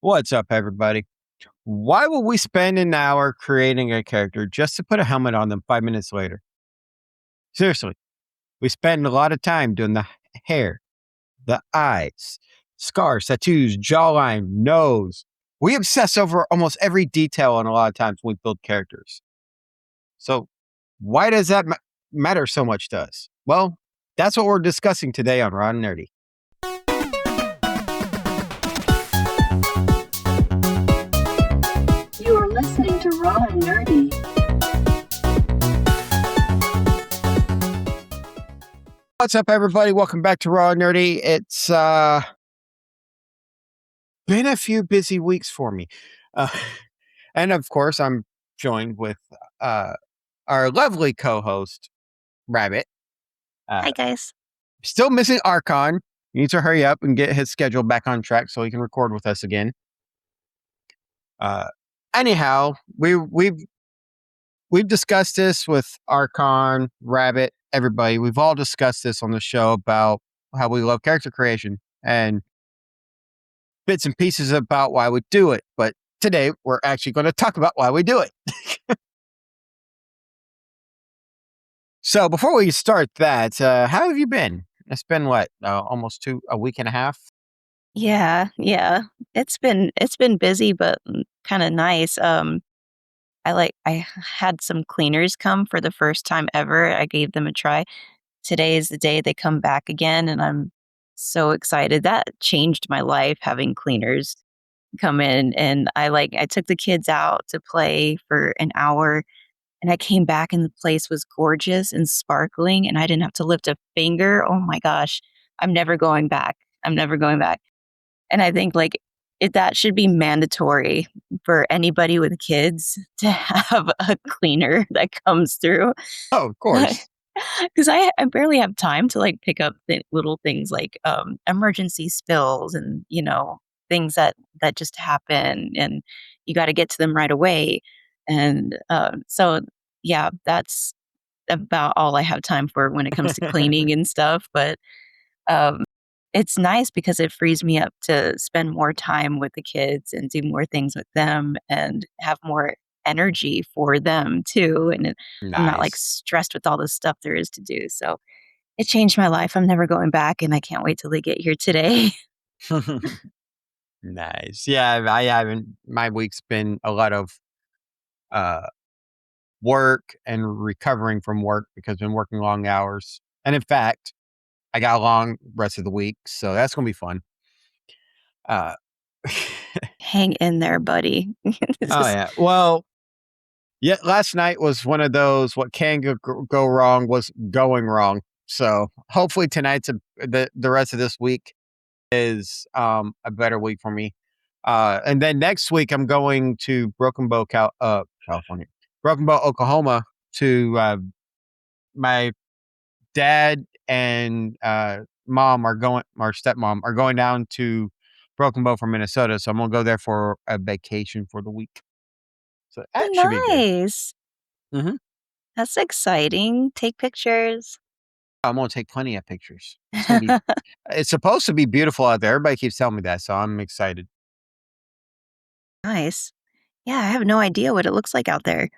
What's up, everybody? Why will we spend an hour creating a character just to put a helmet on them 5 minutes later? Seriously, we spend a lot of time doing the hair, the eyes, scars, tattoos, jawline, nose. We obsess over almost every detail, and a lot of times when we build characters. So, why does that matter so much to us? Well, that's what we're discussing today on Raw and Nerdy. You're listening to Raw and Nerdy. What's up, everybody? Welcome back to Raw and Nerdy. It's been a few busy weeks for me. Uh, and of course, I'm joined with our lovely co-host, Rabbit. Hi, guys. Still missing Archon. He needs to hurry up and get his schedule back on track so he can record with us again. Anyhow, we've discussed this with Archon, Rabbit, everybody. We've all discussed this on the show about how we love character creation and bits and pieces about why we do it. But today, we're actually going to talk about why we do it. So before we start that, how have you been? It's been what, almost a week and a half? Yeah. It's been busy, but kind of nice. I had some cleaners come for the first time ever. I gave them a try. Today is the day they come back again, and I'm so excited. That changed my life, having cleaners come in. And I took the kids out to play for an hour, and I came back and the place was gorgeous and sparkling, and I didn't have to lift a finger. Oh my gosh. I'm never going back. I'm never going back. And I think that should be mandatory for anybody with kids to have a cleaner that comes through. Oh, of course. Because I barely have time to pick up little things like emergency spills and things that just happen, and you got to get to them right away. And so yeah, that's about all I have time for when it comes to cleaning and stuff. But it's nice because it frees me up to spend more time with the kids and do more things with them and have more energy for them too. And I'm not Nice. stressed with all the stuff there is to do. So it changed my life. I'm never going back, and I can't wait till they get here today. Nice. Yeah, I haven't. My week's been a lot of work and recovering from work because I've been working long hours. And in fact, I got a long rest of the week, so that's going to be fun. Uh, Hang in there, buddy. yeah. Well, yeah, last night was one of those what can go wrong was going wrong. So hopefully tonight's the rest of this week is a better week for me. And then next week I'm going to California, Broken Bow, Oklahoma, to my dad and mom are going, our stepmom are going down to Broken Bow from Minnesota. So I'm gonna go there for a vacation for the week. So that should be good. Nice. Mhm. That's exciting. Take pictures. I'm gonna take plenty of pictures. It's supposed to be beautiful out there. Everybody keeps telling me that, so I'm excited. Nice. Yeah, I have no idea what it looks like out there.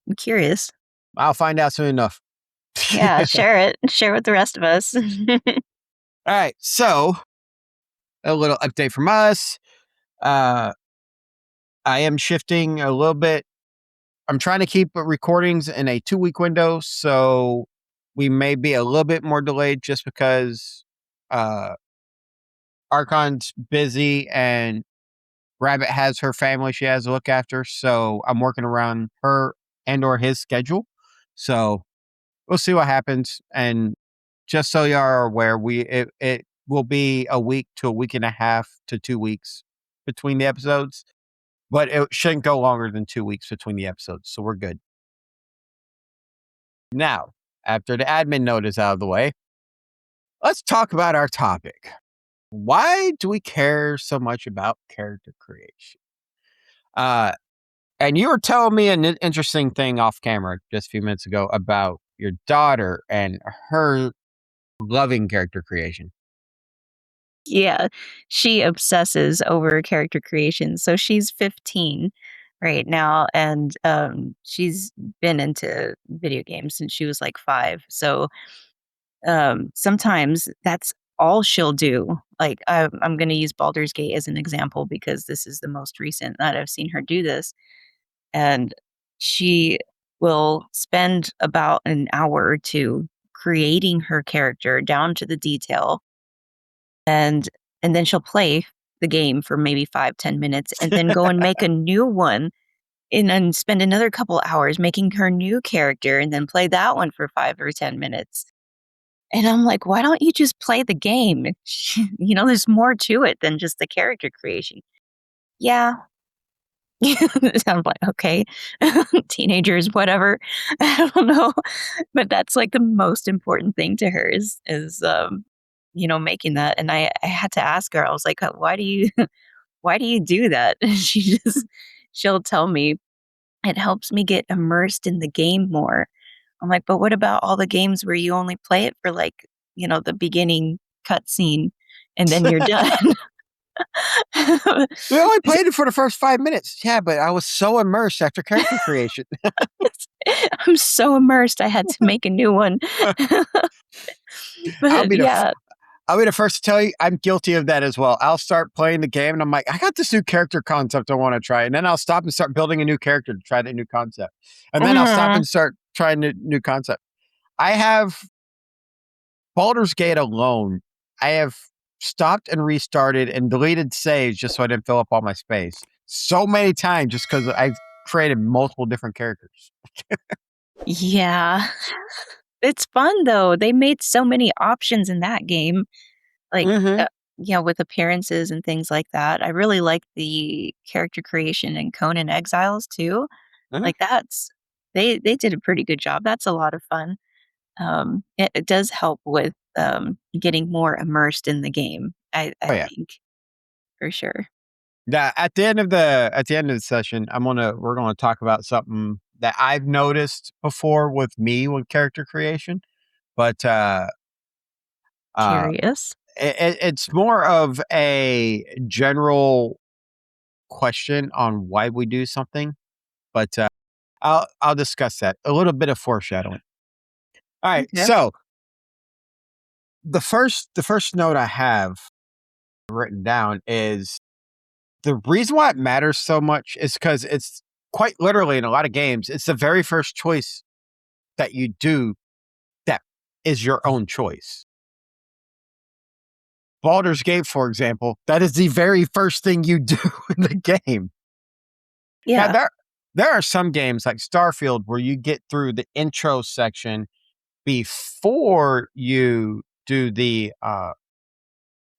I'm curious. I'll find out soon enough. Yeah, share it. Share with the rest of us. All right, so a little update from us. I am shifting a little bit. I'm trying to keep recordings in a 2-week window, so we may be a little bit more delayed just because Archon's busy and Rabbit has her family she has to look after. So I'm working around her and or his schedule. So we'll see what happens. And just so you are aware, it will be a week to a week and a half to 2 weeks between the episodes, but it shouldn't go longer than 2 weeks between the episodes. So we're good. Now, after the admin note is out of the way, let's talk about our topic. Why do we care so much about character creation? And you were telling me an interesting thing off camera just a few minutes ago about your daughter and her loving character creation. Yeah, she obsesses over character creation. So she's 15 right now, and, she's been into video games since she was, like, 5. So, sometimes that's all she'll do. Like, I'm gonna use Baldur's Gate as an example because this is the most recent that I've seen her do this, and she will spend about an hour or 2 creating her character down to the detail, and and then she'll play the game for maybe 5, 10 minutes and then go and make a new one and then spend another couple hours making her new character and then play that one for 5 or 10 minutes. And I'm like, "Why don't you just play the game?" There's more to it than just the character creation. Yeah. I'm like, "Okay." Teenagers, whatever. I don't know. But that's, like, the most important thing to her is making that, and I had to ask her, I was like, Why do you why do you do that?" And she'll tell me, "It helps me get immersed in the game more." I'm like, "But what about all the games where you only play it for, the beginning cutscene and then you're done?" We only played it for the first 5 minutes. Yeah, but I was so immersed after character creation. I'm so immersed, I had to make a new one. I'll But be the f- yeah. I'll be the first to tell you I'm guilty of that as well. I'll start playing the game and I'm like, I got this new character concept I want to try. And then I'll stop and start building a new character to try that new concept. And then I'll stop Mhm. and start trying the new concept. I have Baldur's Gate alone. I have stopped and restarted and deleted saves just so I didn't fill up all my space so many times just because I've created multiple different characters. Yeah. It's fun though. They made so many options in that game, like, Hmm. with appearances and things like that. I really like the character creation in Conan Exiles too. Uh-huh. Like, they did a pretty good job. That's a lot of fun. It does help with, getting more immersed in the game, I Oh yeah. think, for sure. Yeah, at the end of the session, we're gonna talk about something that I've noticed before with me with character creation, but uh, Curious. it's more of a general question on why we do something. But I'll discuss that a little bit of foreshadowing. All right, Okay. so the first note I have written down is the reason why it matters so much is because it's quite literally in a lot of games, it's the very first choice that you do that is your own choice. Baldur's Gate, for example, that is the very first thing you do in the game. Now Yeah. there are some games like Starfield where you get through the intro section before you do the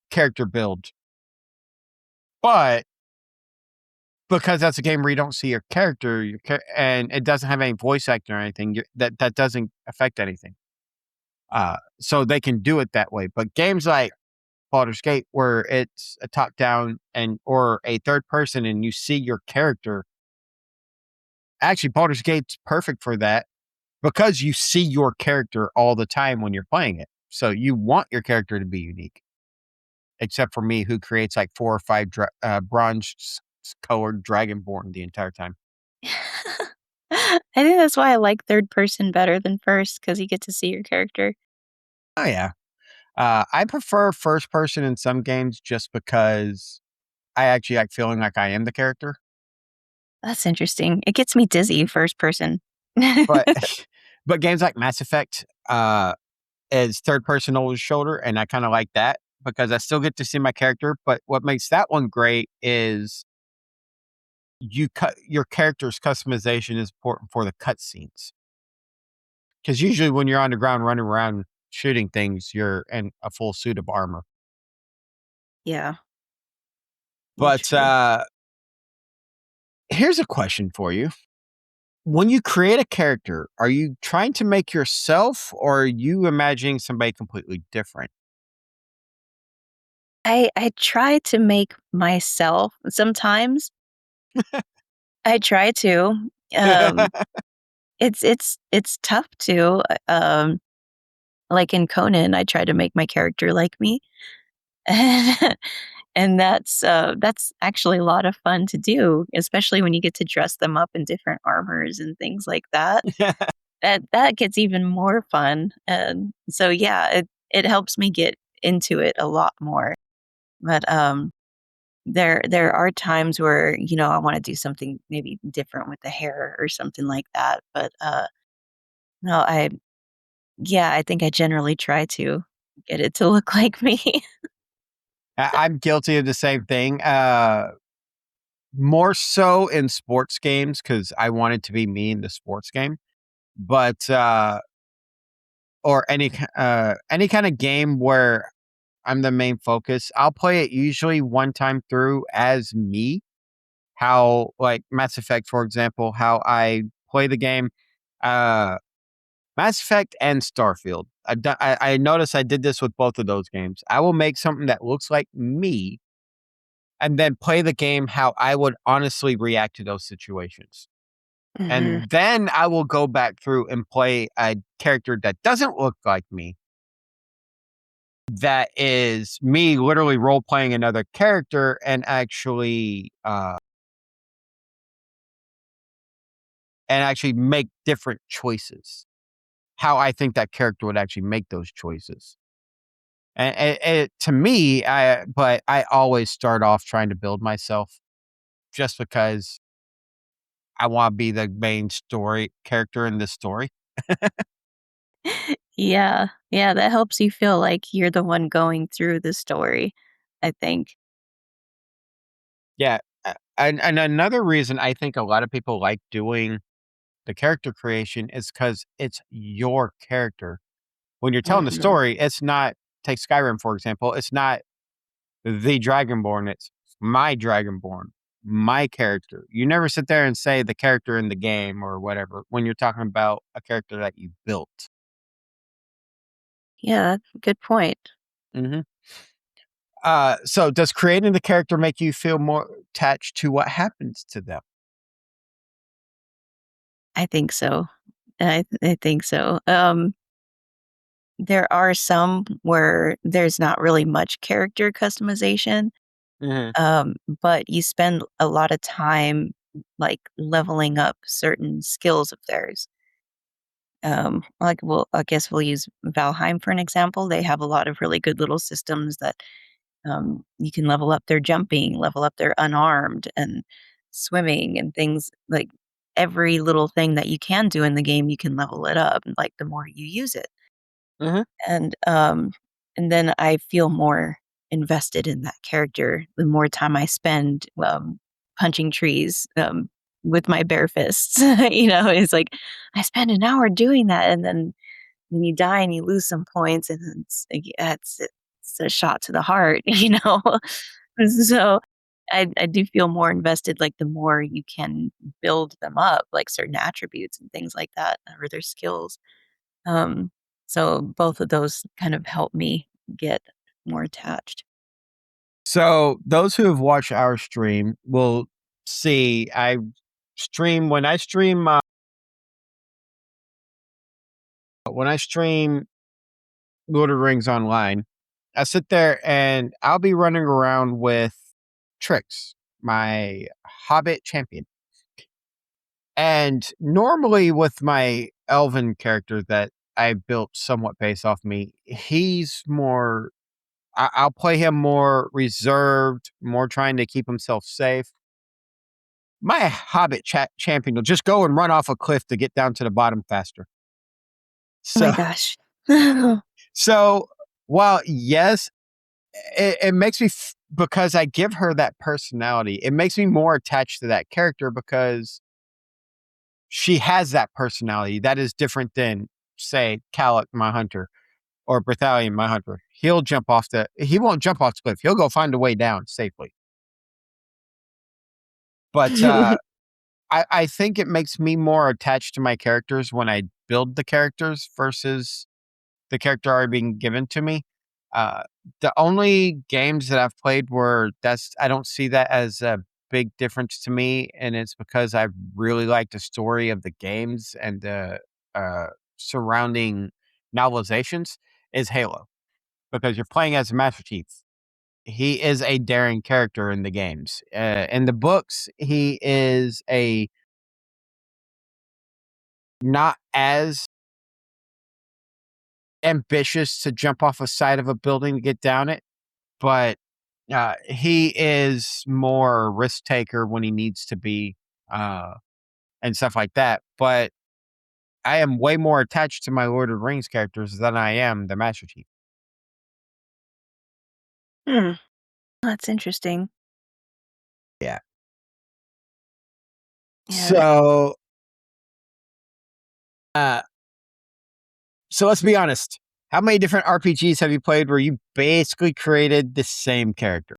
character build, but because that's a game where you don't see your character, and it doesn't have any voice acting or anything, that doesn't affect anything. So they can do it that way. But games like Baldur's Gate, where it's a top down and or a third person, and you see your character. Actually, Baldur's Gate's perfect for that because you see your character all the time when you're playing it. So you want your character to be unique. Except for me, who creates like 4 or 5 bronze colored dragonborn the entire time. I think that's why I like third person better than first because you get to see your character. Oh yeah, I prefer first person in some games just because I actually like feeling like I am the character. That's interesting. It gets me dizzy first person. But but games like Mass Effect is third person over the shoulder, and I kind of like that because I still get to see my character. But what makes that one great is you cut your character's customization is important for the cutscenes. Because usually when you're on the ground running around shooting things, you're in a full suit of armor. Yeah, But true. here's a question for you. When you create a character, are you trying to make yourself or are you imagining somebody completely different? I try to make myself sometimes. I try to. Um, it's tough to. Like in Conan, I try to make my character like me. And and that's actually a lot of fun to do, especially when you get to dress them up in different armors and things like that. That gets even more fun, and so, yeah, it helps me get into it a lot more, but, there are times where, I wanna do something maybe different with the hair or something like that, but, no, I think I generally try to get it to look like me. I'm guilty of the same thing. More so in sports games because I wanted to be me in the sports game, but or any kind of game where I'm the main focus. I'll play it usually one time through as me. How like Mass Effect, for example, how I play the game. Uh, Mass Effect and Starfield. I noticed I did this with both of those games. I will make something that looks like me and then play the game how I would honestly react to those situations. Mhm. And then I will go back through and play a character that doesn't look like me, that is me literally role playing another character and actually make different choices. How I think that character would actually make those choices. And to me, I always start off trying to build myself just because I want to be the main story character in this story. Yeah, yeah, that helps you feel like you're the one going through the story, I think. Yeah. And another reason I think a lot of people like doing the character creation is because it's your character. When you're telling the Mhm. story, it's not, take Skyrim, for example, it's not the Dragonborn, it's my Dragonborn, my character. You never sit there and say the character in the game or whatever when you're talking about a character that you built. Yeah, good point. Mhm. So does creating the character make you feel more attached to what happens to them? I think so. I think so. There are some where there's not really much character customization, Mhm, but you spend a lot of time, like, leveling up certain skills of theirs. Like, well, I guess we'll use Valheim for an example. They have a lot of really good little systems that you can level up their jumping, level up their unarmed and swimming and things like every little thing that you can do in the game, you can level it up, like the more you use it. mhm, And um and then I feel more invested in that character the more time I spend punching trees with my bare fists. It's like I spend an hour doing that and then you die and you lose some points and it's like, yeah, it's a shot to the heart, So I do feel more invested, like the more you can build them up, like certain attributes and things like that, or their skills. Um, so both of those kind of help me get more attached. So those who have watched our stream will see I stream when I stream Lord of the Rings online, I sit there and I'll be running around with Trix, my Hobbit champion. And normally with my elven character that I built somewhat based off me, he's more I'll play him more reserved, more trying to keep himself safe. My Hobbit champion will just go and run off a cliff to get down to the bottom faster. Oh my So, gosh. so while yes, it makes me because I give her that personality. It makes me more attached to that character because she has that personality that is different than, say, Calic, my hunter, or Brethalion, my hunter. He won't jump off the cliff. He'll go find a way down safely. But I think it makes me more attached to my characters when I build the characters versus the character already being given to me. Uh, the only games that I've played where I don't see that as a big difference to me, and it's because I really like the story of the games and the uh, surrounding novelizations is Halo because you're playing as a Master Chief. he is a daring character in the games. In the books, he is a not as ambitious to jump off a side of a building to get down it, but he is more risk taker when he needs to be, uh, and stuff like that. But I am way more attached to my Lord of the Rings characters than I am the Master Chief. Hmm, that's interesting. Yeah. Yeah, th So, uh, so let's be honest. How many different RPGs have you played where you basically created the same character?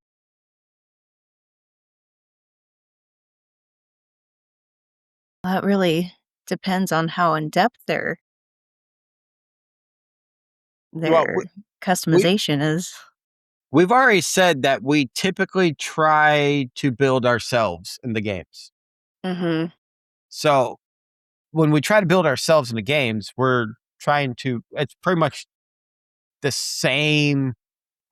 that really depends on how in-depth Well, their we customization is. we've already said that we typically try to build ourselves in the games. Mhm. So when we try to build ourselves in the games, we're trying to. It's pretty much the same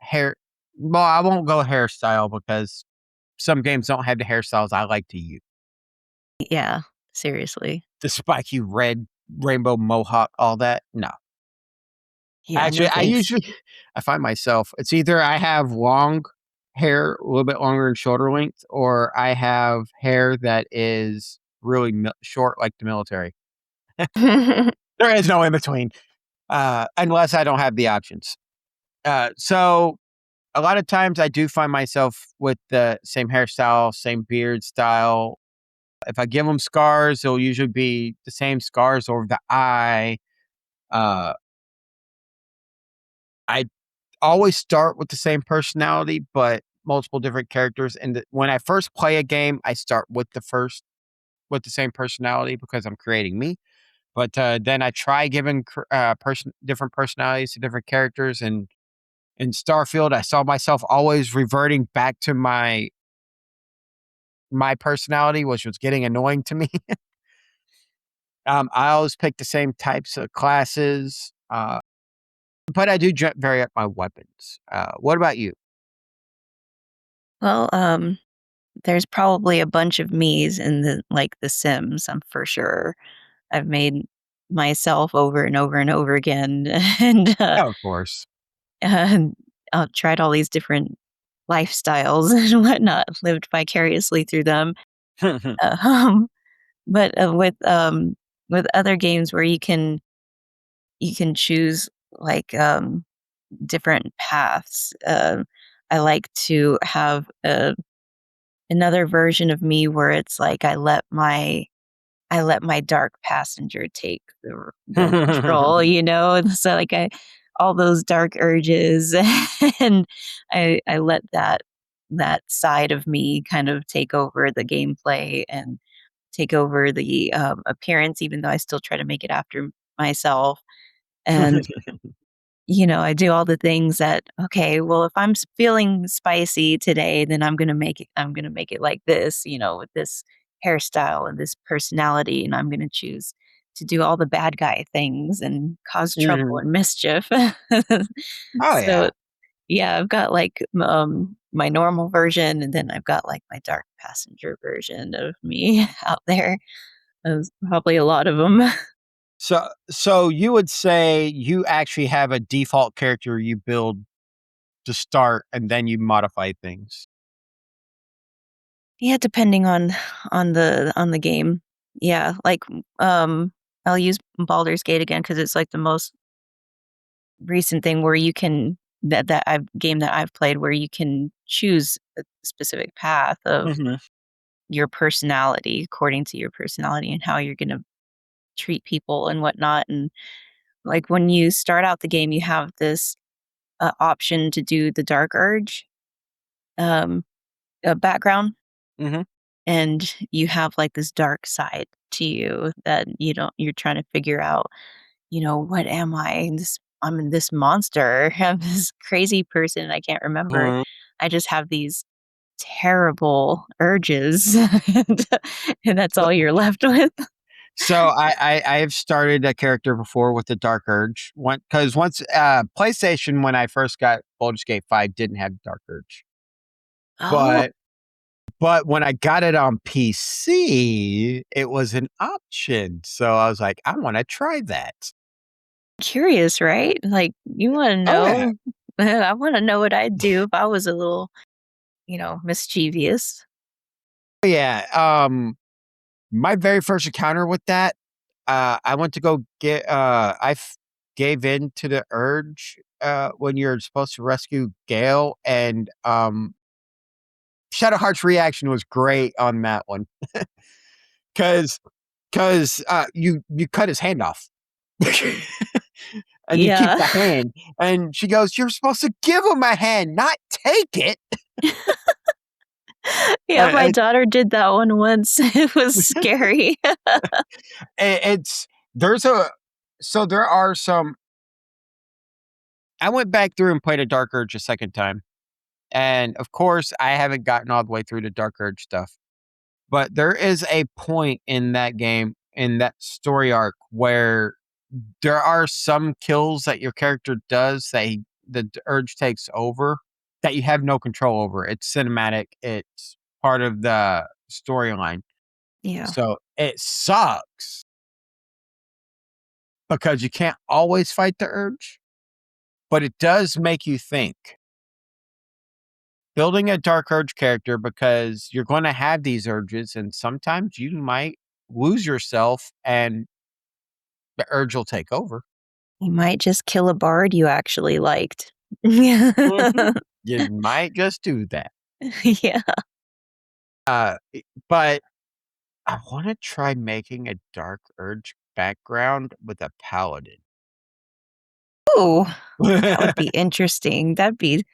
hair. Well, I won't go hairstyle because some games don't have the hairstyles I like to use. Yeah, seriously. The spiky red rainbow mohawk, all that. No, Yeah, actually, no I thanks. usually I find myself it's either I have long hair, a little bit longer and shorter length, or I have hair that is really short, like the military. There is no in between, unless I don't have the options. So a lot of times I do find myself with the same hairstyle, same beard style. If I give them scars, it'll usually be the same scars over the eye. Uh, I always start with the same personality, but multiple different characters. And when I first play a game, I start with the same personality because I'm creating me. But then I try giving different personalities to different characters. And in Starfield, I saw myself always reverting back to my personality, which was getting annoying to me. I always pick the same types of classes, but I do vary up my weapons. What about you? Well, there's probably a bunch of me's in The Sims, I'm for sure. I've made myself over and over and over again, and, Oh, of course. and I've tried all these different lifestyles and whatnot, lived vicariously through them. Uh, um, but, with other games where you can choose, like, different paths, I like to have, another version of me where it's like I let my dark passenger take the control, you know? And so, like, I all those dark urges, and I let that side of me kind of take over the gameplay and take over the, appearance, even though I still try to make it after myself, and I do all the things that, okay, well, if I'm feeling spicy today, then I'm gonna make it like this, with this hairstyle and this personality, and I'm gonna choose to do all the bad guy things and cause trouble Mhm. and mischief. Oh, So, yeah. yeah, I've got, like, my normal version, and then I've got, like, my dark passenger version of me out there. There's probably a lot of them. So you would say you actually have a default character you build to start, and then you modify things. Yeah, depending on the game. Yeah, like, I'll use Baldur's Gate again because it's, like, the most recent thing where you can that I've game that I've played where you can choose a specific path of Mhm. your personality according to your personality and how you're gonna treat people and whatnot, and, like, when you start out the game, you have this, option to do the dark urge, um, background, Mhm. and you have, like, this dark side to you that you're trying to figure out, "What am I? I'm this monster. I'm this crazy person I can't remember. Mhm. I just have these terrible urges," and and that's So all you're left with. So I have started a character before with the Dark Urge. Because once PlayStation, when I first got Baldur's Gate 5, didn't have Dark Urge. Oh, But when I got it on PC, it was an option. So I was like, I want to try that. curious, right? Like, you wanna Oh yeah. know I wanna know what I'd do if I was a little, mischievous. Yeah. My very first encounter with that, I went to go get gave in to the urge when you're supposed to rescue Gale, and Shadowheart's reaction was great on that one. Cause you cut his hand off. And you keep Yeah. the hand. And she goes, "You're supposed to give him a hand, not take it." Yeah, my And daughter did that one once. It was scary. it's there's a so there are some I went back through and played a Dark Urge a second time. And of course, I haven't gotten all the way through the Dark Urge stuff. But there is a point in that game, in that story arc, where there are some kills that your character does that the urge takes over that you have no control over. It's cinematic. It's part of the storyline. Yeah. So it sucks because you can't always fight the urge, but it does make you think. Building a dark urge character because you're going to have these urges and sometimes you might lose yourself and the urge will take over. You might just kill a bard you actually liked. Yeah. Mhm. You might just do that. Yeah. But I want to try making a dark urge background with a paladin. Ooh, that would be interesting. That'd be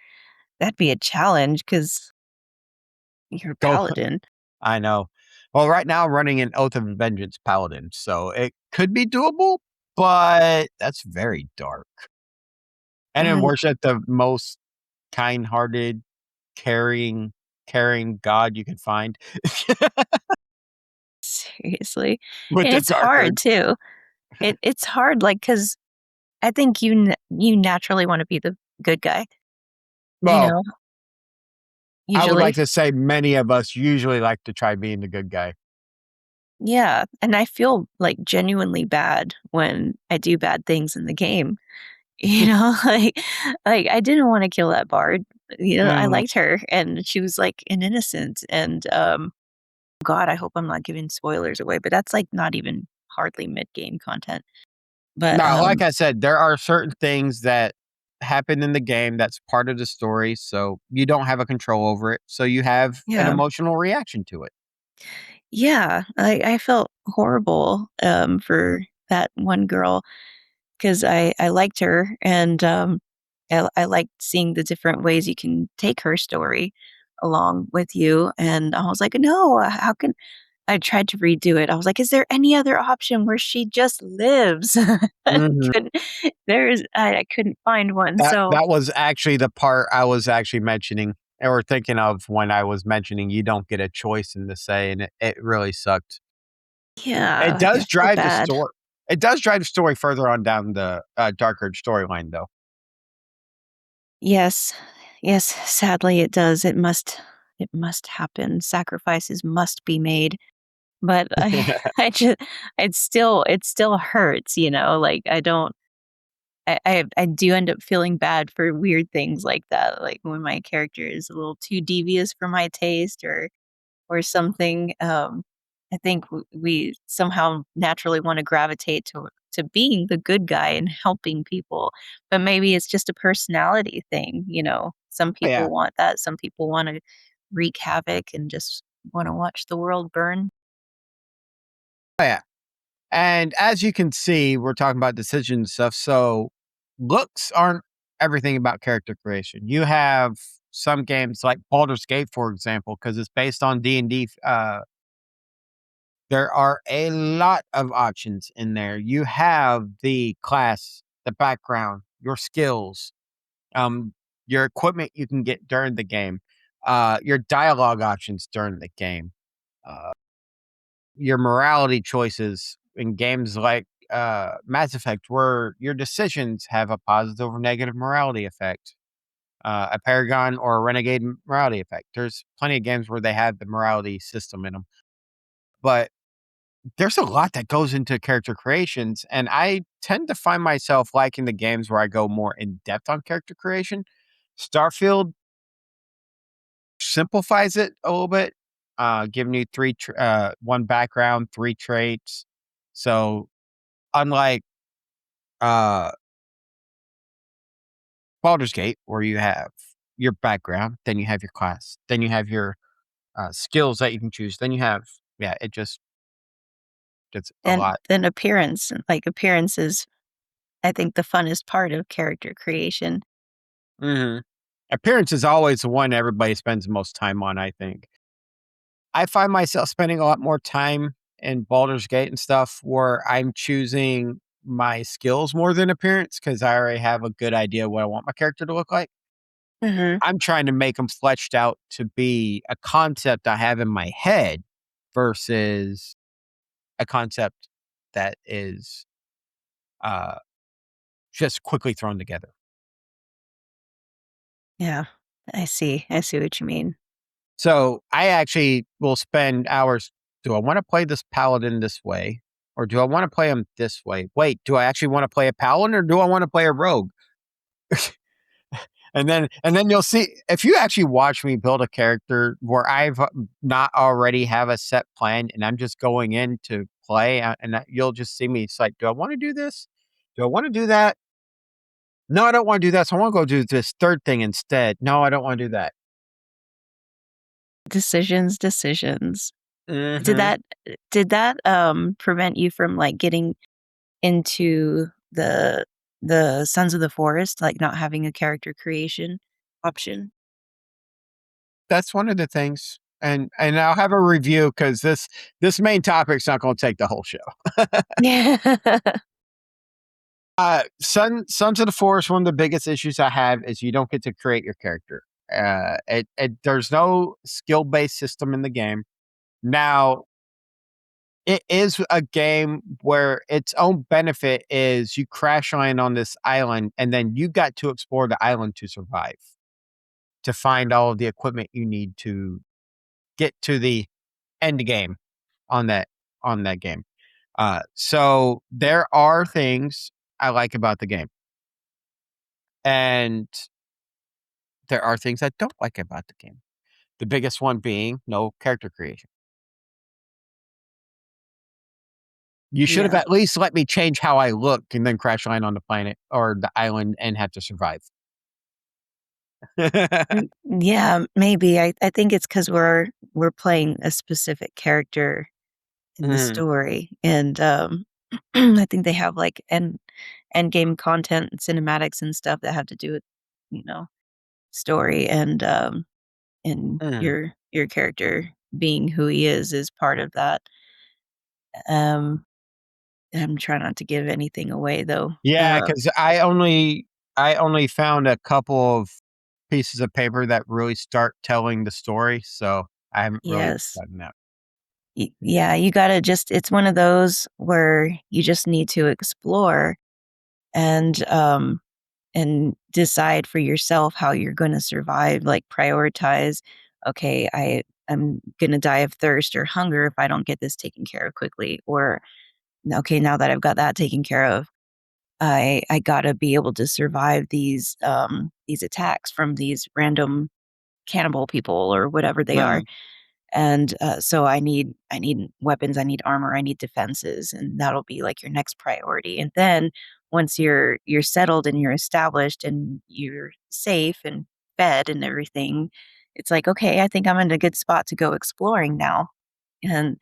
a challenge because 'cause you're a Go. paladin. I know. Well, right now I'm running an Oath of Vengeance paladin, so it could be doable, but that's very dark. And then And worship the most kind-hearted, caring god you can find seriously. with And the it's dark hard urge. too. It's hard, like because I think you naturally wanna be the good guy, you Well, know, I would like usually. to say many of us usually like to try being the good guy. Yeah, and I feel, like, genuinely bad when I do bad things in the game, like, I didn't wanna kill that bard, I Mhm. liked her, and she was, like, an innocent, and, God, I hope I'm not giving spoilers away, but that's, like, not even hardly mid-game content, but, Now, like I said, there are certain things that happen in the game that's part of the story, so you don't have a control over it, so you have an yeah. emotional reaction to it. Yeah, I felt horrible, for that one girl 'cause I liked her and, I liked seeing the different ways you can take her story along with you, and I was like, "No, how can" I tried to redo it. I was like, "Is there any other option where she just lives?" Mhm. Couldn't I couldn't find one, That so that was actually the part I was actually mentioning or thinking of when I was mentioning you don't get a choice in the say, and it really sucked. It yeah, I does felt drive the bad. story. It does drive the story further on down the, Dark Urge storyline, though. Yes. Yes, sadly it does. It must happen. Sacrifices must be made. But I I just it still hurts, like, I don't I do end up feeling bad for weird things like that, like when my character is a little too devious for my taste or something. I think we somehow naturally wanna gravitate to being the good guy and helping people, but maybe it's just a personality thing. Some Oh, yeah. people want that, some people wanna wreak havoc and just wanna watch the world burn. Oh, yeah. And as you can see, we're talking about decision stuff. So looks aren't everything about character creation. You have some games like Baldur's Gate, for example, because it's based on D&D. There are a lot of options in there. You have the class, the background, your skills, um, your equipment you can get during the game, your dialogue options during the game, uh, your morality choices. in games like Mass Effect, where your decisions have a positive or negative morality effect. A Paragon or a Renegade morality effect. There's plenty of games where they have the morality system in them, but there's a lot that goes into character creations, and I tend to find myself liking the games where I go more in depth on character creation. Starfield simplifies it a little bit, giving you one background, three traits. So unlike uh, Baldur's Gate, where you have your background, then you have your class, then you have your skills that you can choose, then you have yeah, it just gets a And lot. then appearance, like, appearance is, I think, the funnest part of character creation. Mhm. Appearance is always the one everybody spends the most time on, I think. I find myself spending a lot more time in Baldur's Gate and stuff where I'm choosing my skills more than appearance because I already have a good idea what I want my character to look like. Mhm. I'm trying to make them fleshed out to be a concept I have in my head versus a concept that is uh, just quickly thrown together. Yeah. I see what you mean. So I actually will spend hours. Do I want to play this paladin this way? Or do I want to play him this way? Wait, do I actually want to play a paladin or do I want to play a rogue? And then you'll see if you actually watch me build a character where I've not already have a set plan and I'm just going in to play you'll just see me. It's like, do I want to do this? Do I want to do that? No, I don't want to do that. So I want to go do this third thing instead. No, I don't want to do that. Decisions, decisions. Did Hmm. that did that, prevent you from, like, getting into the Sons of the Forest, like, not having a character creation option? That's one of the things. And I'll have a review because this main topic's not going to take the whole show. Yeah. Sons of the Forest. One of the biggest issues I have is you don't get to create your character. There's no skill based system in the game. Now it is a game where its own benefit is you crash land on this island and then you got to explore the island to survive, to find all of the equipment you need to get to the end game on that game. So there are things I like about the game, and there are things I don't like about the game. The biggest one being no character creation. You should have Yeah. at least let me change how I look and then crash land on the planet or the island and have to survive. Yeah, maybe. I think it's because we're playing a specific character in the Mhm, story, and, I think they have, like, end game content and cinematics and stuff that have to do with, you know, story and mhm. your character being who he is part of that. Um, I'm trying not to give anything away, though. Yeah, because I only found a couple of pieces of paper that really start telling the story, so I haven't really Yes. gotten that. Yeah, you gotta just it's one of those where you just need to explore and decide for yourself how you're gonna survive, like, prioritize, "Okay, I'm gonna die of thirst or hunger if I don't get this taken care of quickly," or, "Okay, now that I've got that taken care of, I gotta be able to survive these attacks from these random cannibal people," or whatever they are. Mhm, And, so I need weapons, I need armor, I need defenses, and that'll be, like, your next priority, and then once you're settled and you're established and you're safe and fed and everything, it's like, "Okay, I think I'm in a good spot to go exploring now." And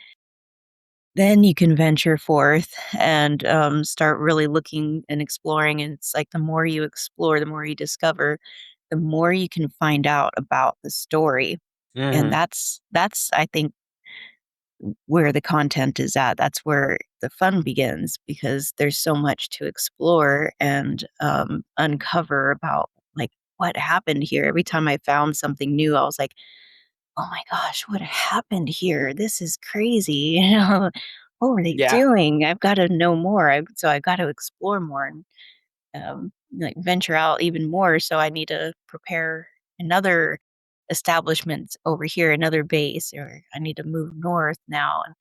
then you can venture forth and, start really looking and exploring, and it's like the more you explore, the more you discover, the more you can find out about the story, and mhm. that's, I think, where the content is at. That's where the fun begins because there's so much to explore and, uncover about, like, what happened here. Every time I found something new, I was like, "Oh my gosh, what happened here? This is crazy." You know? what were they Yeah. doing? I've gotta know more. So I've got to explore more and, like, venture out even more, so I need to prepare another establishment over here, another base, or I need to move north now, and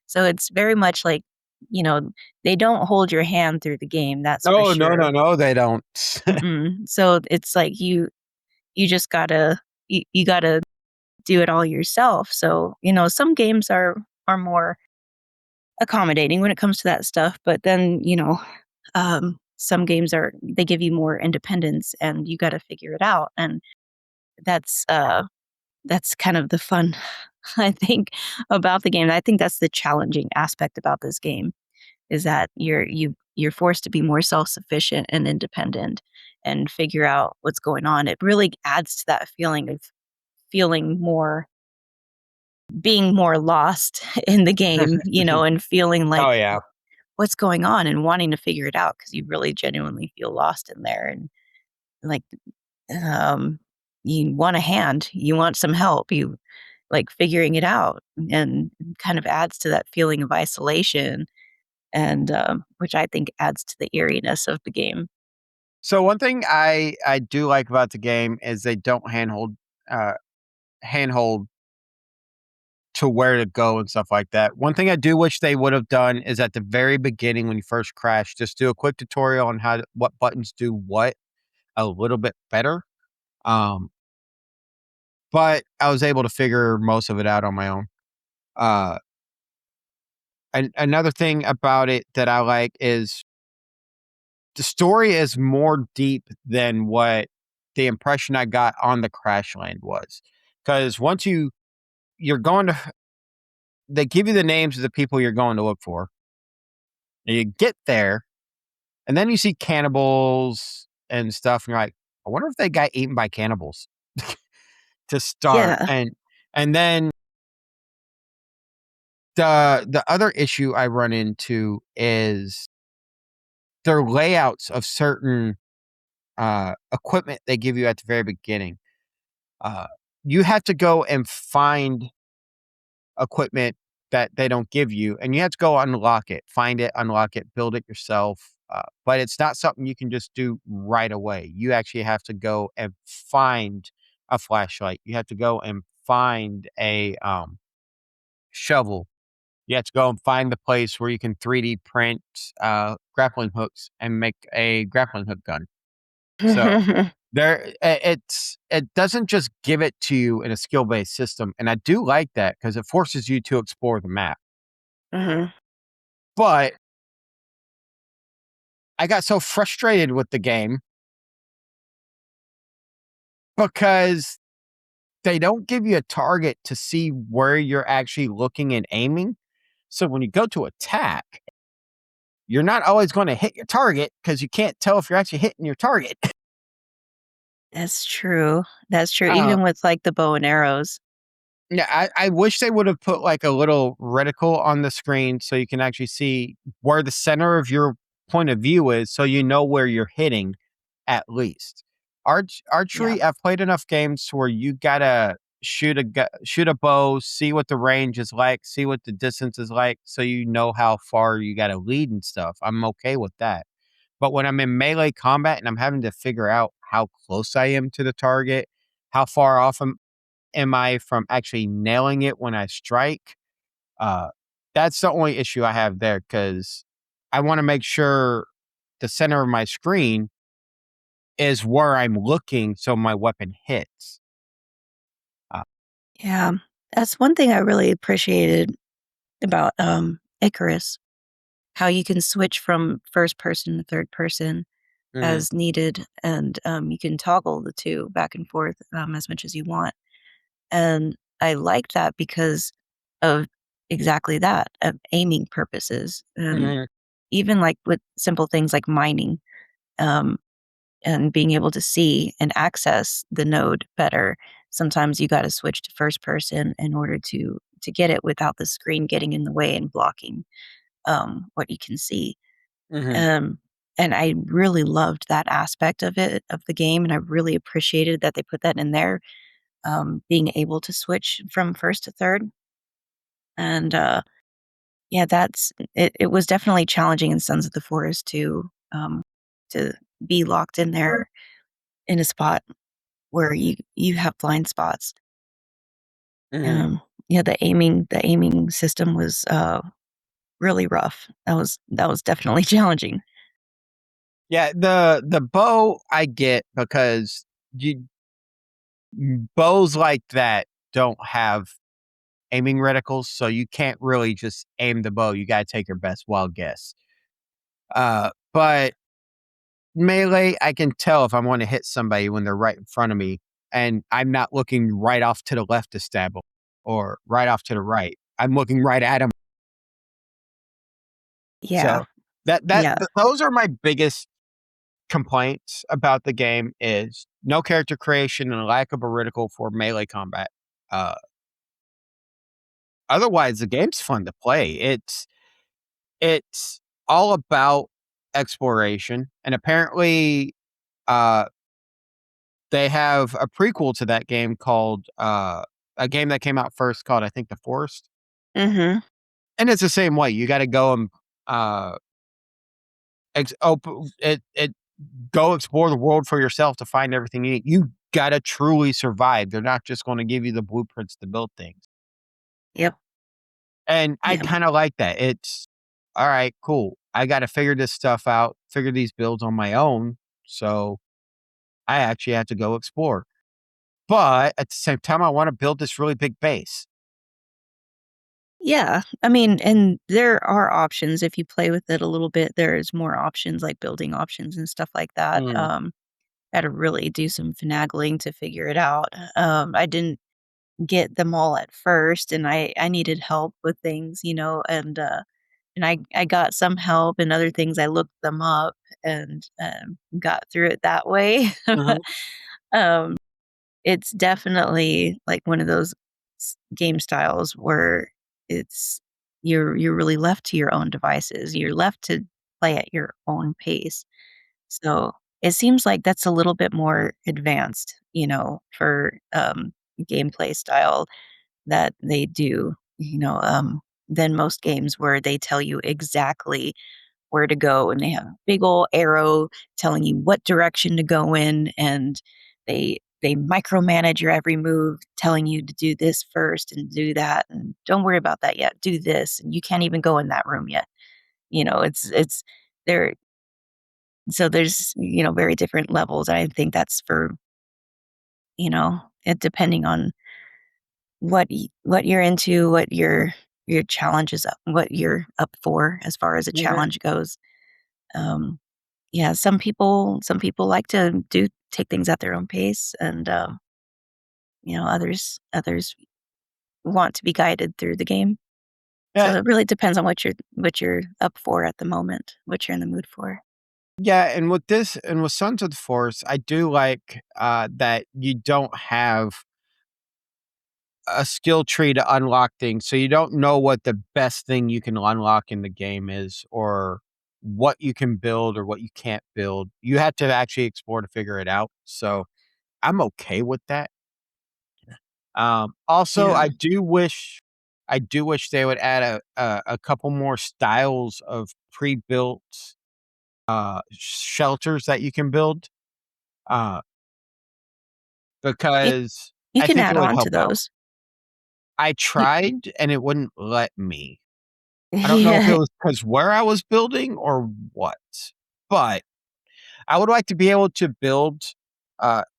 so it's very much like, you know, they don't hold your hand through the game, that's for Oh, no, sure. no, no, they don't. Mm-mm. So it's like you just gotta you gotta do it all yourself. So, some games are more accommodating when it comes to that stuff, but then, some games they give you more independence and you gotta figure it out. And that's that's kind of the fun I think about the game. I think that's the challenging aspect about this game is that you're forced to be more self-sufficient and independent and figure out what's going on. It really adds to that feeling of feeling more being more lost in the game, and feeling like, Oh, yeah. "What's going on?" and wanting to figure it out because you really genuinely feel lost in there and, like, um, you want a hand, you want some help, you like figuring it out, and kind of adds to that feeling of isolation and, which I think adds to the eeriness of the game. So one thing I do like about the game is they don't uh, handhold to where to go and stuff like that. One thing I do wish they would have done is at the very beginning when you first crash, just do a quick tutorial on what buttons do what a little bit better. Um, but I was able to figure most of it out on my own. Uh, and another thing about it that I like is the story is more deep than what the impression I got on the crash land was. Because once you're going to, they give you the names of the people you're going to look for. And you get there, and then you see cannibals and stuff, and you're like, I wonder if they got eaten by cannibals to start. Yeah. And then the other issue I run into is their layouts of certain equipment they give you at the very beginning. Uh, you have to go and find equipment that they don't give you, and you have to go unlock it, find it, unlock it, build it yourself. But it's not something you can just do right away. You actually have to go and find a flashlight. You have to go and find a shovel. You have to go and find the place where you can 3D print grappling hooks and make a grappling hook gun. So it doesn't just give it to you in a skill-based system, and I do like that because it forces you to explore the map. Mhm. But I got so frustrated with the game because they don't give you a target to see where you're actually looking and aiming. So when you go to attack, you're not always gonna hit your target because you can't tell if you're actually hitting your target. That's true. That's true, Uh even with, like, the bow and arrows. Yeah, I wish they would have put like a little reticle on the screen so you can actually see where the center of your point of view is so you know where you're hitting at least. Yeah. Archery, I've played enough games to where you gotta shoot a bow, see what the range is like, see what the distance is like, so you know how far you gotta lead and stuff. I'm okay with that. But when I'm in melee combat and I'm having to figure out how close I am to the target, how far off am I from actually nailing it when I strike? Uh, that's the only issue I have there because I want to make sure the center of my screen is where I'm looking so my weapon hits. Uh, Yeah. That's one thing I really appreciated about, Icarus, how you can switch from first person to third person mhm, as needed, and, you can toggle the 2 back and forth, as much as you want, and I liked that because of exactly that, of aiming purposes, and mhm, even, like, with simple things like mining, um, and being able to see and access the node better. Sometimes you gotta switch to first person in order to get it without the screen getting in the way and blocking, what you can see. mhm. Um, and I really loved that aspect of it, of the game, and I really appreciated that they put that in there, being able to switch from first to third. And, Yeah, it was definitely challenging in Sons of the Forest to be locked in there in a spot where you have blind spots. Mhm. Yeah, the aiming system was, really rough. That was definitely challenging. Yeah, the bow I get because you bows like that don't have aiming reticles, so you can't really just aim the bow. You gotta take your best wild guess. But melee, I can tell if I want to hit somebody when they're right in front of me, and I'm not looking right off to the left to stab them or right off to the right. I'm looking right at them. Yeah, So yeah. those are my biggest complaints about the game is no character creation and a lack of a reticle for melee combat. Uh, Otherwise, the game's fun to play. It's all about exploration, and apparently, uh, they have a prequel to that game called, a game that came out first called, I think, The Forest, Mhm. and it's the same way. You gotta go and, ex op it go explore the world for yourself to find everything you need. You gotta truly survive. They're not just gonna give you the blueprints to build things, Yep. and I Yep. kinda like that. It's, "Alright, cool. I gotta figure this stuff out, figure these builds on my own, so I actually have to go explore." But at the same time, I wanna build this really big base. Yeah. I mean, and there are options if you play with it a little bit, there's more options like building options and stuff like that. Mm, Had to really do some finagling to figure it out. I didn't get them all at first, and I needed help with things, and I got some help, and other things I looked them up and, got through it that way. mhm, Um, it's definitely, like, one of those game styles where it's you're really left to your own devices. You're left to play at your own pace. So, it seems like that's a little bit more advanced, for, gameplay style that they do, than most games where they tell you exactly where to go, and they have a big ol' arrow telling you what direction to go in, and they micromanage your every move, telling you to do this first and do that, and don't worry about that yet, do this, and you can't even go in that room yet. It's there so there's, very different levels. I think that's for, it depending on what you're into, what your challenge is up what you're up for as far as a mhm. challenge goes. Um, yeah, some people like to do take things at their own pace, and, others want to be guided through the game. So Yeah, it really depends on what you're up for at the moment, what you're in the mood for. yeah, and with this and with Sons of the Forest, I do like, that you don't have a skill tree to unlock things, so you don't know what the best thing you can unlock in the game is or what you can build or what you can't build. You have to actually explore to figure it out, so I'm okay with that. Also, Yeah. I do wish they would add a couple more styles of pre-built, shelters that you can build, uh, You because you I can think it add would on to help out. those. I You tried and it wouldn't let me. I don't know if it Yeah. was because where I was building or what, but I would like to be able to build,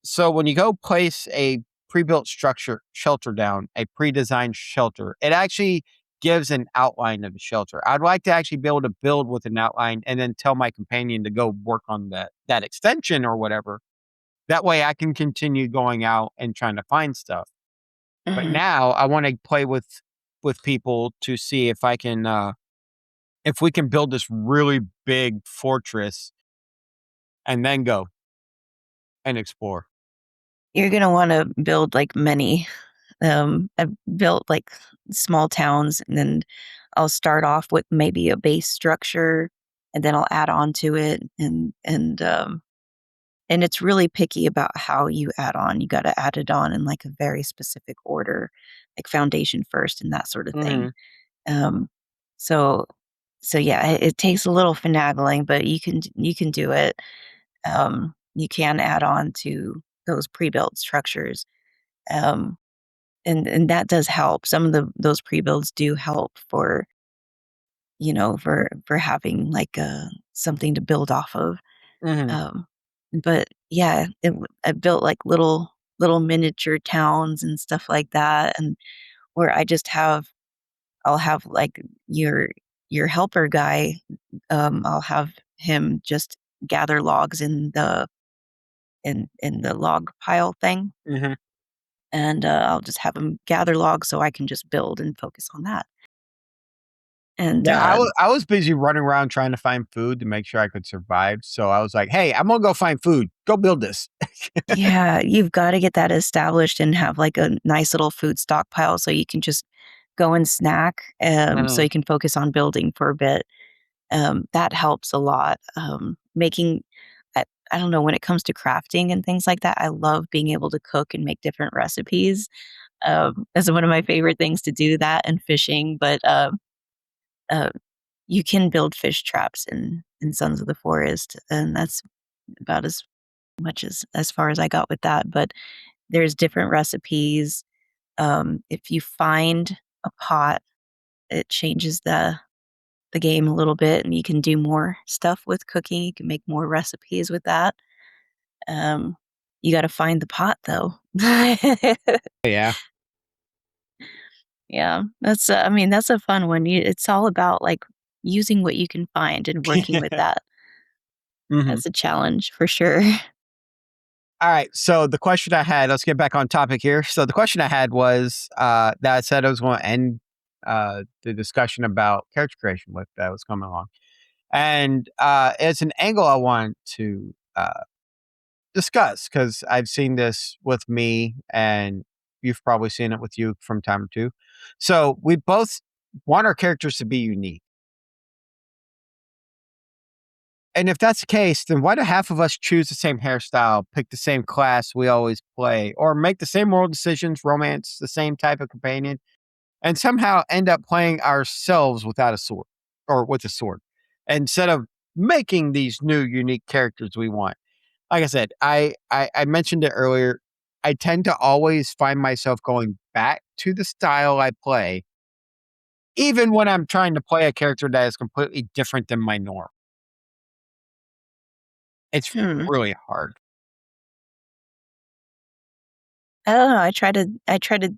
so when you go place a pre-built structure shelter down, a pre-designed shelter, it actually gives an outline of the shelter. I'd like to actually be able to build with an outline and then tell my companion to go work on that extension or whatever. That way I can continue going out and trying to find stuff. But Mhm. now I wanna play with people to see if we can build this really big fortress and then go and explore. You're gonna wanna build, like, many. I've built, like, small towns, and then I'll start off with maybe a base structure, and then I'll add on to it, and it's really picky about how you add on. You gotta add it on in, like, a very specific order, like foundation first and that sort of thing. Mhm. Um So so yeah, it takes a little finagling, but you can do it. You can add on to those pre-built structures, um, and that does help. Some of those pre-builds do help for, for having, like, something to build off of, Mhm. um, but yeah, I built, like, little miniature towns and stuff like that, and where I'll have, like, your helper guy, I'll have him just gather logs in the log pile thing, Mhm. and, I'll just have him gather logs so I can just build and focus on that, and, Yeah, I was busy running around trying to find food to make sure I could survive, so I was like, "Hey, I'm gonna go find food. Go build this." yeah, you've gotta get that established and have, like, a nice little food stockpile so you can just go and snack, so Mhm. you can focus on building for a bit. That helps a lot. Making I I don't know, when it comes to crafting and things like that, I love being able to cook and make different recipes. That's one of my favorite things to do, that and fishing, but, uh, you can build fish traps in Sons of the Forest, and that's about as much as far as I got with that, but there's different recipes. If you find a pot, it changes the game a little bit, and you can do more stuff with cooking. You can make more recipes with that. Um, you gotta find the pot, though. Yeah. Yeah, I mean, that's a fun one. It's all about, like, using what you can find and working with that. Mhm. That's a challenge for sure. Alright, so the question I had, let's get back on topic here. So the question I had was, that I said I was gonna end, the discussion about character creation with that was coming along. And, it's an angle I want to, discuss because 'cause I've seen this with me, and you've probably seen it with you from time to two. So, we both want our characters to be unique. And if that's the case, then why do half of us choose the same hairstyle, pick the same class we always play, or make the same moral decisions, romance the same type of companion, and somehow end up playing ourselves without a sword or with a sword instead of making these new unique characters we want? Like I said, I mentioned it earlier. I tend to always find myself going back to the style I play, even when I'm trying to play a character that is completely different than my norm. It's Hmm. really hard. I don't know, I try to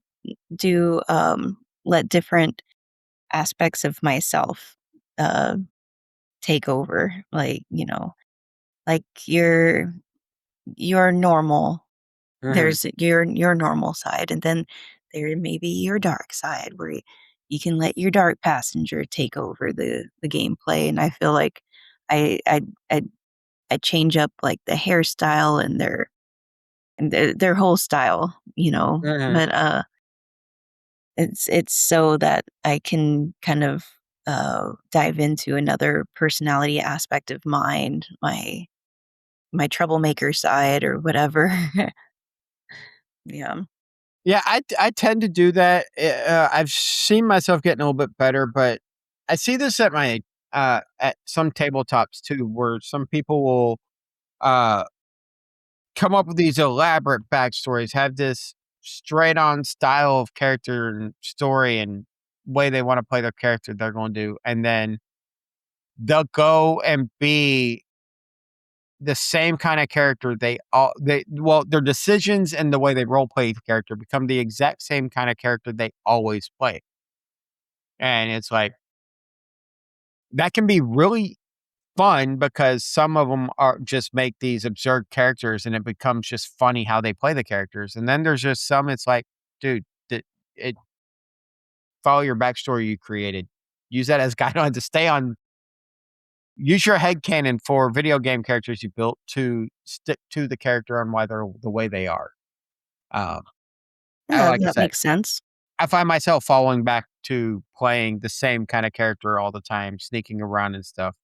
do, let different aspects of myself, uh, take over, like, like your normal. Mhm, There's your normal side, and then there may be your dark side where you can let your dark passenger take over the gameplay, and I feel like I I I I change up, like, the hairstyle and their whole style, mhm. but, it's so that I can kind of, dive into another personality aspect of mine, my troublemaker side or whatever. Yeah. Yeah, I tend to do that. I've seen myself getting a little bit better, but I see this at some tabletops too, where some people will, uh come up with these elaborate backstories, have this straight on style of character and story and way they want to play their character they're going to do. And then they'll go and be the same kind of character their decisions and the way they role play the character become the exact same kind of character they always play. And it's like that can be really fun because some of them are just make these absurd characters and it becomes just funny how they play the characters. And then there's just some it's like, dude, it follow your backstory you created. Use that as guideline to stay on use your head canon for video game characters you built to stick to the character and why they're the way they are. Um, I Yeah, like I that said, makes sense. I find myself falling back to playing the same kind of character all the time, sneaking around and stuff.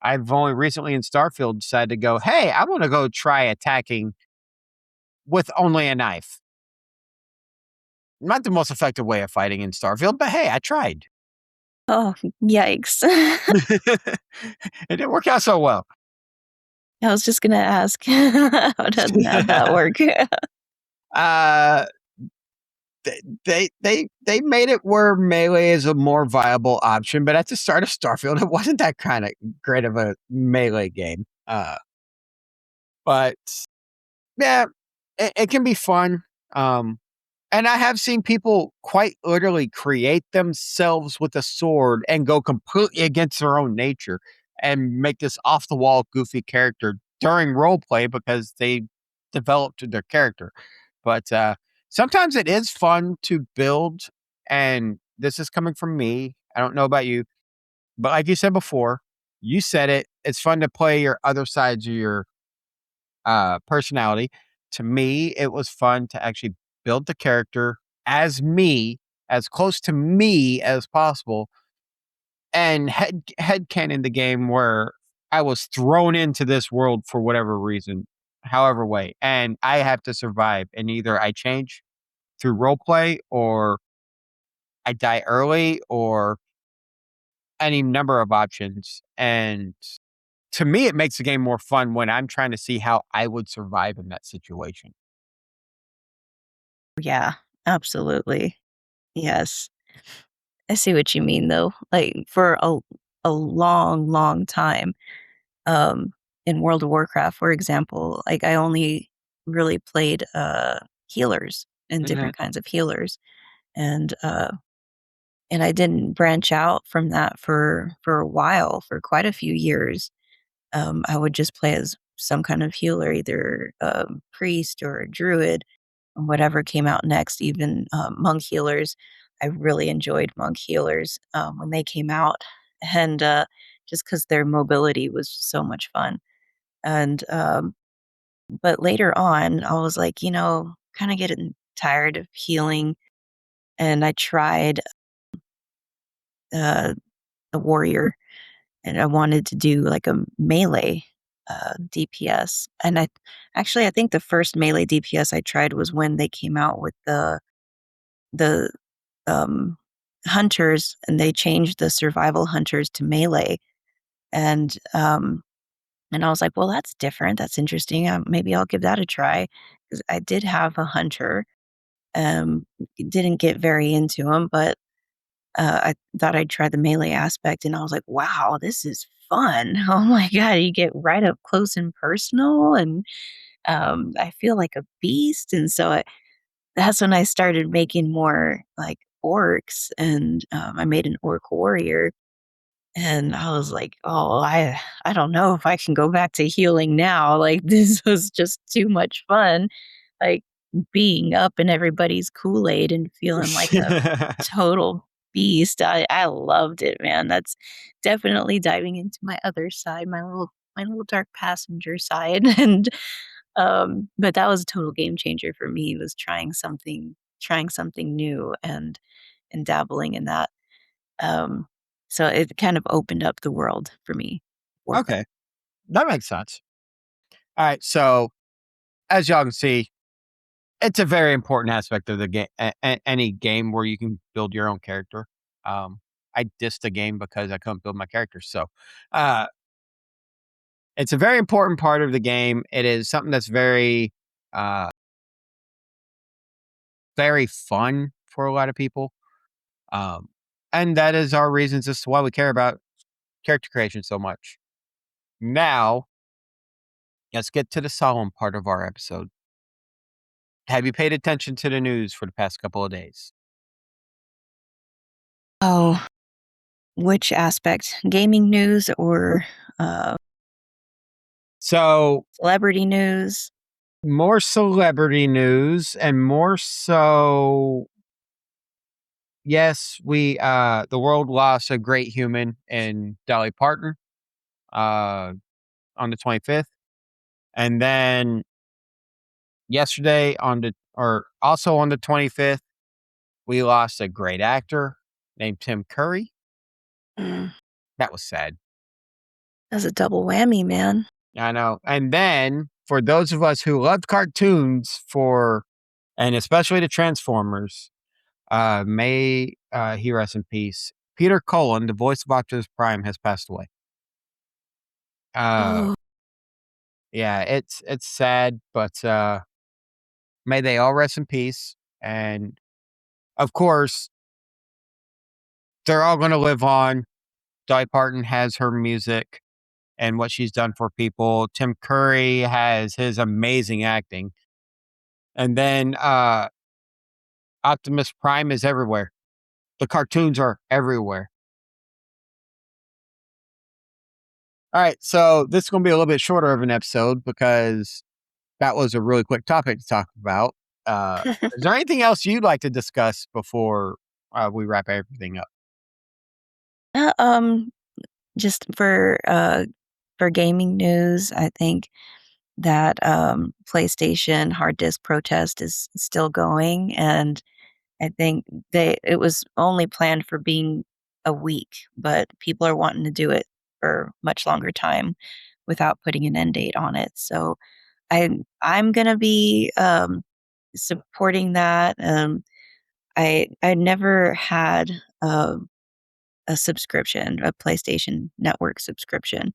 I've only recently in Starfield decided to go, "Hey, I wanna go try attacking with only a knife." Not the most effective way of fighting in Starfield, but hey, I tried. Oh, yikes. It didn't work out so well. I was just gonna ask, how'd that work? uh, they made it where melee is a more viable option, but at the start of Starfield, it wasn't that kind of great of a melee game. But yeah, it can be fun. Um, and I have seen people quite literally create themselves with a sword and go completely against their own nature and make this off the wall goofy character during role play because they developed their character. But sometimes it is fun to build, and this is coming from me. I don't know about you, but like you said before, you said it. It's fun to play your other sides of your personality. To me, it was fun to actually build the character as me, as close to me as possible, and headcanon the game where I was thrown into this world for whatever reason, however way, and I have to survive. And either I change through role play, or I die early, or any number of options. And to me, it makes the game more fun when I'm trying to see how I would survive in that situation. Yeah, absolutely. Yes. I see what you mean, though. Like, for a long, long time, um, in World of Warcraft, for example, like, I only really played, healers and Mhm. different kinds of healers, and, and I didn't branch out from that for a while, for quite a few years. I would just play as some kind of healer, either a priest or a druid, whatever came out next, even monk healers. I really enjoyed monk healers when they came out, and just because their mobility was so much fun. And but later on, I was like, kind of getting tired of healing, and I tried uh, a warrior, and I wanted to do like a melee DPS. And I think the first melee DPS I tried was when they came out with the um, hunters, and they changed the survival hunters to melee. And I was like, well, that's different. That's interesting. Maybe I'll give that a try, because I did have a hunter. Um, didn't get very into him, but I thought I'd try the melee aspect, and I was like, "Wow, this is fun." Oh my god, you get right up close and personal, and, I feel like a beast, and so that's when I started making more, like, orcs, and, I made an orc warrior, and I was like, "Oh, I don't know if I can go back to healing now, like, this was just too much fun." Like, being up in everybody's Kool-Aid and feeling like a total beast. I loved it, man. That's definitely diving into my other side, my little dark passenger side, and, but that was a total game changer for me, was trying something new, and dabbling in that. Um, so it kind of opened up the world for me, Warcraft. Okay, that makes sense. All right, so as y'all can see, it's a very important aspect of the game. Any game where you can build your own character. Um, I dissed the game because I couldn't build my character. So, uh, it's a very important part of the game. It is something that's uh, very fun for a lot of people. Um, and that is our reasons as to why we care about character creation so much. Now, let's get to the solemn part of our episode. Have you paid attention to the news for the past couple of days? Oh, which aspect? Gaming news or, uh, So, celebrity news? more celebrity news, and more so, yes, the world lost a great human in Dolly Parton, uh, on the 25th. And then yesterday also on the 25th, we lost a great actor named Tim Curry. Mm, That was sad. that's a double whammy, man. I know. And then for those of us who loved cartoons, and especially the Transformers, may he rest in peace. Peter Cullen, the voice of Optimus Prime, has passed away. Uh, Oh, yeah, it's sad, but may they all rest in peace. And of course, they're all going to live on. Dolly Parton has her music and what she's done for people. Tim Curry has his amazing acting. And then Optimus Prime is everywhere. The cartoons are everywhere. All right, so this is going to be a little bit shorter of an episode because that was a really quick topic to talk about. Is there anything else you'd like to discuss before we wrap everything up? uh, um, just for gaming news, I think that PlayStation hard disk protest is still going, and I think it was only planned for being a week, but people are wanting to do it for much longer time without putting an end date on it. So I'm gonna be supporting that. I never had a subscription, a PlayStation Network subscription.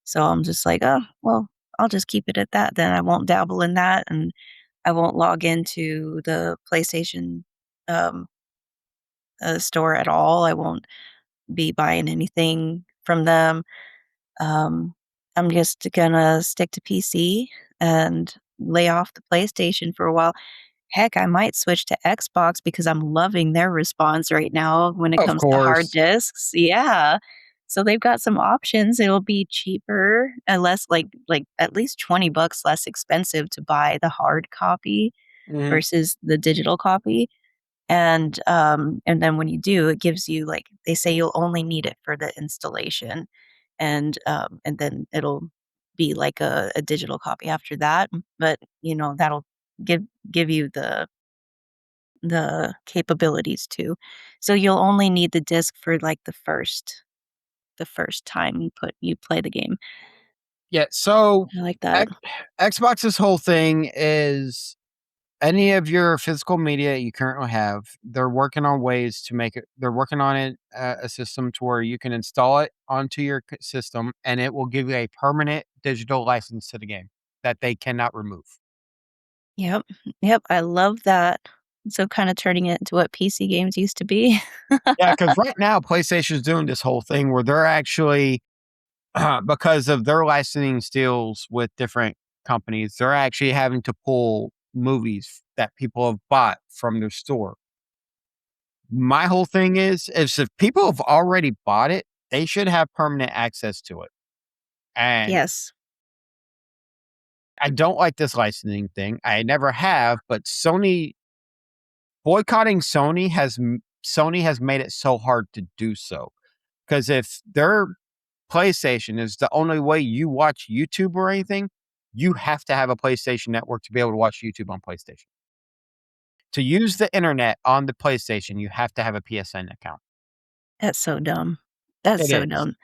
So I'm just like, oh well, I'll just keep it at that. Then I won't dabble in that, and I won't log into the PlayStation um, store at all. I won't be buying anything from them. Um, I'm just gonna stick to PC and lay off the PlayStation for a while. Heck, I might switch to Xbox because I'm loving their response right now when it Of comes to hard course. disks. Yeah. So they've got some options. It'll be cheaper and less like at least 20 bucks less expensive to buy the hard copy Mhm. versus the digital copy. And then when you do, it gives you like they say you'll only need it for the installation, and then it'll be like a digital copy after that. But that'll give give you the capabilities too. So you'll only need the disc for like the first time you play the game. Yeah. So I like that. X- Xbox's whole thing is any of your physical media you currently have, they're working on ways to make it. They're working on it a system to where you can install it onto your system, and it will give you a permanent digital license to the game that they cannot remove. Yep. Yep. I love that. So kind of turning it into what PC games used to be. Yeah, because right now PlayStation's doing this whole thing where they're actually because of their licensing deals with different companies, they're actually having to pull movies that people have bought from their store. My whole thing is if people have already bought it, they should have permanent access to it. And Yes. I don't like this licensing thing. I never have, but Sony boycotting Sony has made it so hard to do so. Because if their PlayStation is the only way you watch YouTube or anything, you have to have a PlayStation network to be able to watch YouTube on PlayStation. To use the internet on the PlayStation, you have to have a PSN account. That's so dumb. That's It so is. dumb.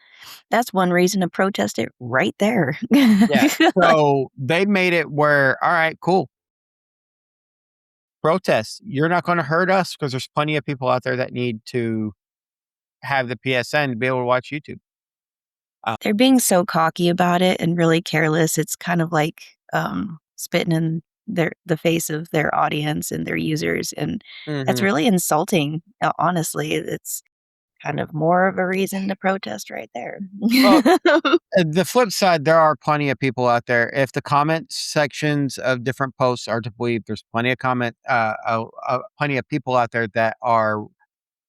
That's one reason to protest it right there. Yeah. So they made it where, all right, cool. Protest. You're not going to hurt us because there's plenty of people out there that need to have the PSN to be able to watch YouTube. They're being so cocky about it and really careless. It's kind of like, spitting in the face of their audience and their users, and that's Mhm. really insulting, honestly. It's kind of more of a reason to protest right there. Well, the flip side, there are plenty of people out there. If the comment sections of different posts are to believe, there's plenty of people out there that are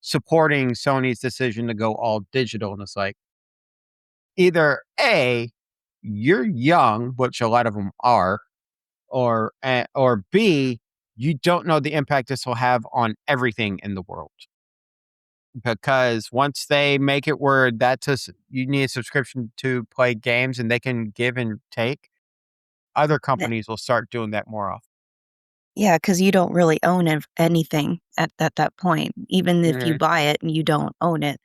supporting Sony's decision to go all digital. And it's like either A, you're young, which a lot of them are, or B, you don't know the impact this will have on everything in the world. Because once they make it where you need a subscription to play games and they can give and take, other Th companies will start doing that more often. Yeah, because you don't really own anything at that point, even if you Mhm. buy it and you don't own it.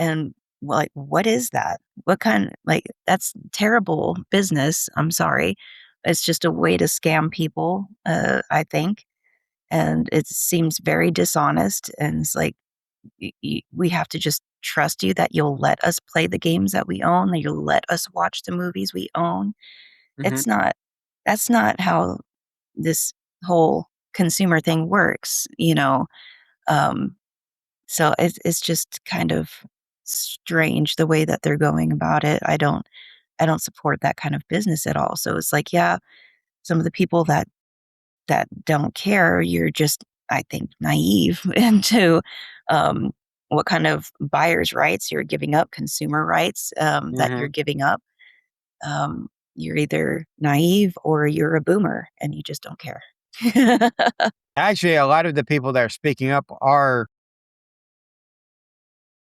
And, like, what is that? What kind like, that's terrible business, I'm sorry. It's just a way to scam people, I think, and it seems very dishonest, and it's like, we have to just trust you that you'll let us play the games that we own, that you'll let us watch the movies we own. Mhm. It's not That's not how this whole consumer thing works, you know? Um, so it's just kind of strange the way that they're going about it. I don't support that kind of business at all. So it's like, yeah, some of the people that don't care, you're just, I think, naive into um, what kind of buyer's rights you're giving up, consumer rights that you're Mhm. giving up. You're either naive or you're a boomer and you just don't care. Actually, a lot of the people that are speaking up are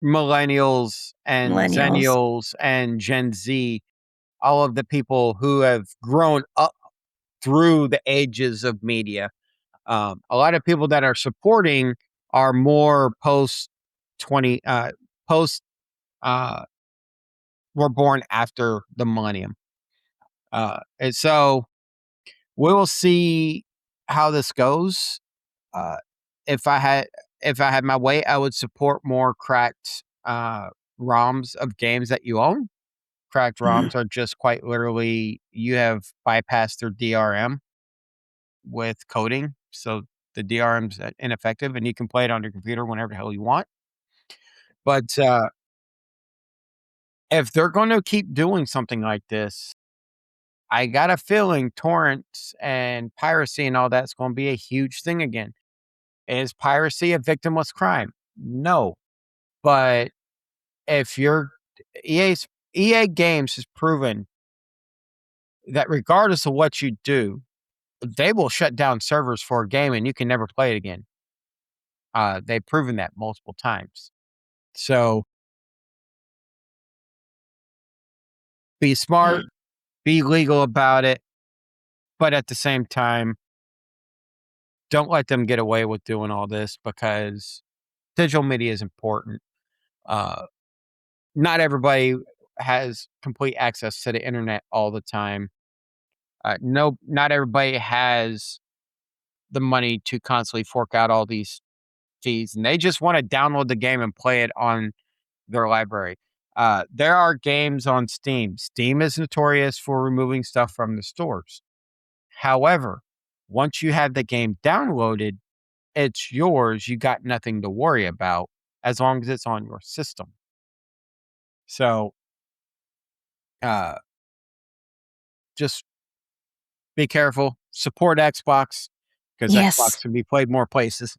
millennials and Millennials. zennials and Gen Z, all of the people who have grown up through the ages of media. A lot of people that are supporting are more post 20, post, uh, were born after the millennium. And so we will see how this goes. Uh, if I had if I had my way, I would support more cracked ROMs of games that you own. Cracked Mhm. ROMs are just quite literally you have bypassed their DRM with coding, so the DRM's ineffective, and you can play it on your computer whenever the hell you want. But if they're going to keep doing something like this, I got a feeling torrents and piracy and all that's going to be a huge thing again. Is piracy a victimless crime? No. But if you're EA's EA Games has proven that regardless of what you do, they will shut down servers for a game and you can never play it again. They've proven that multiple times. So be smart, Mm. be legal about it, but at the same time, don't let them get away with doing all this because digital media is important. Uh, Not everybody has complete access to the internet all the time. No, not everybody has the money to constantly fork out all these fees, and they just want to download the game and play it on their library. There are games on Steam. Steam is notorious for removing stuff from the stores. However, once you have the game downloaded, it's yours. You got nothing to worry about as long as it's on your system. So, uh, just be careful. Support Xbox because Yes. Xbox can be played more places.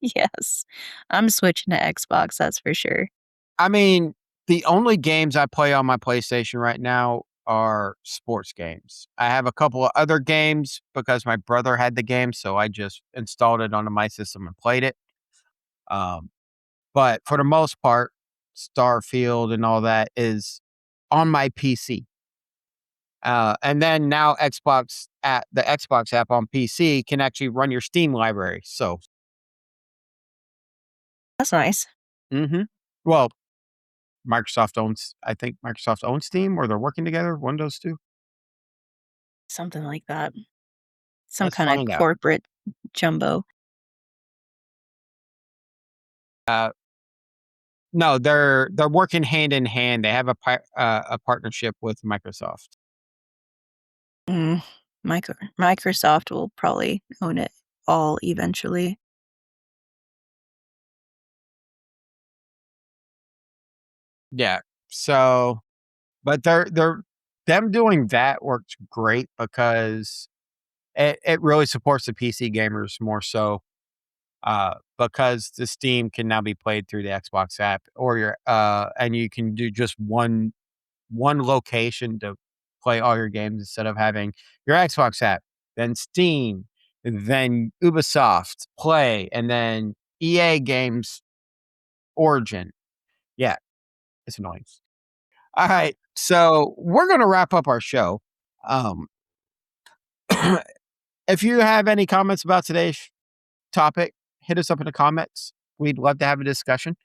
Yes. I'm switching to Xbox, that's for sure. I mean, the only games I play on my PlayStation right now are sports games. I have a couple of other games because my brother had the game, so I just installed it onto my system and played it. Um, but for the most part, Starfield and all that is on my PC. And then now the Xbox app on PC can actually run your Steam library. So, That's nice. mhm. Well, I think Microsoft owns Steam or they're working together, one of those 2. Something like that. Some Let's kinda find out. corporate jumbo. Uh, no, they're working hand in hand. They have a partnership with Microsoft. Mm. Microsoft will probably own it all eventually. Yeah. So, but they're them doing that works great because it really supports the PC gamers more so, because the Steam can now be played through the Xbox app or and you can do just one location to play all your games instead of having your Xbox app, then Steam, then Ubisoft Play, and then EA Games Origin. Yeah, it's annoying. All right, so we're gonna wrap up our show. Um, if you have any comments about today's topic, hit us up in the comments. We'd love to have a discussion.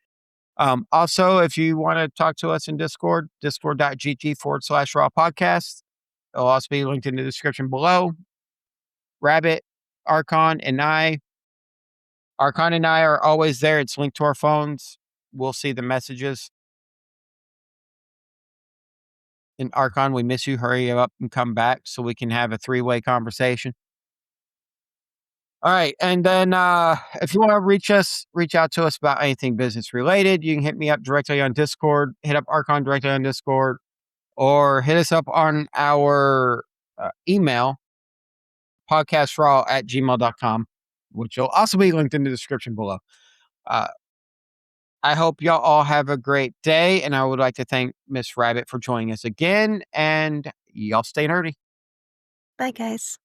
Also, if you want to talk to us in Discord, discord.gg/raw podcast. It'll also be linked in the description below. Rabbit, Archon, and I. Archon and I are always there. It's linked to our phones. we'll see the messages. And Archon, we miss you. Hurry up and come back so we can have a three-way conversation. All right. And then if you want to reach out to us about anything business related, you can hit me up directly on Discord, hit up Archon directly on Discord, or hit us up on our email, podcastraw@gmail.com, which will also be linked in the description below. I hope y'all all have a great day, and I would like to thank Miss Rabbit for joining us again, and y'all stay nerdy. Bye, guys.